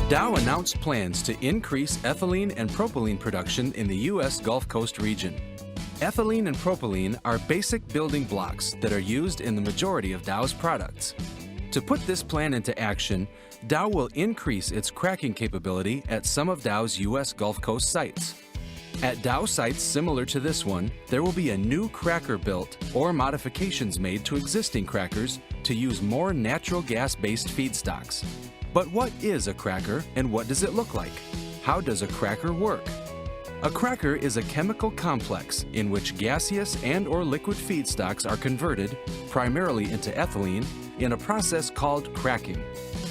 Dow announced plans to increase ethylene and propylene production in the U.S. Gulf Coast region. Ethylene and propylene are basic building blocks that are used in the majority of Dow's products. To put this plan into action, Dow will increase its cracking capability at some of Dow's U.S. Gulf Coast sites. At Dow sites similar to this one, there will be a new cracker built or modifications made to existing crackers to use more natural gas-based feedstocks. But what is a cracker and what does it look like? How does a cracker work? A cracker is a chemical complex in which gaseous and/or liquid feedstocks are converted, primarily into ethylene, in a process called cracking.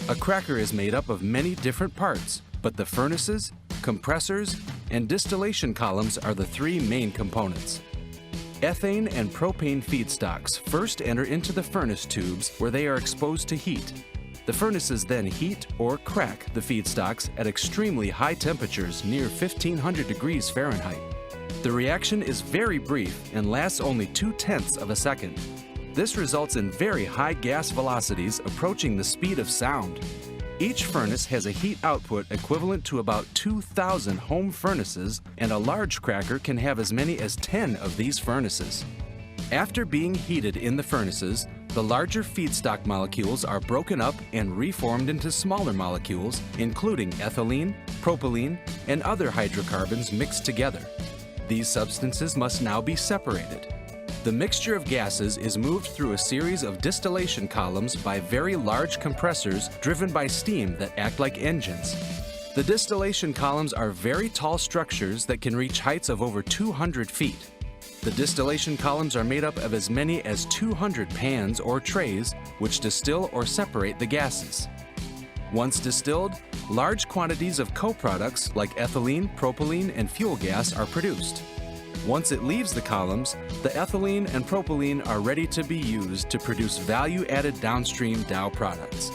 A cracker is made up of many different parts, but the furnaces, compressors, and distillation columns are the three main components. Ethane and propane feedstocks first enter into the furnace tubes where they are exposed to heat. The furnaces then heat or crack the feedstocks at extremely high temperatures near 1500 degrees Fahrenheit. The reaction is very brief and lasts only 0.2 of a second. This results in very high gas velocities approaching the speed of sound. Each furnace has a heat output equivalent to about 2,000 home furnaces, and a large cracker can have as many as 10 of these furnaces. After being heated in the furnaces, the larger feedstock molecules are broken up and reformed into smaller molecules, including ethylene, propylene, and other hydrocarbons mixed together. These substances must now be separated. The mixture of gases is moved through a series of distillation columns by very large compressors driven by steam that act like engines. The distillation columns are very tall structures that can reach heights of over 200 feet. The distillation columns are made up of as many as 200 pans or trays which distill or separate the gases. Once distilled, large quantities of co-products like ethylene, propylene, and fuel gas are produced. Once it leaves the columns, the ethylene and propylene are ready to be used to produce value-added downstream Dow products.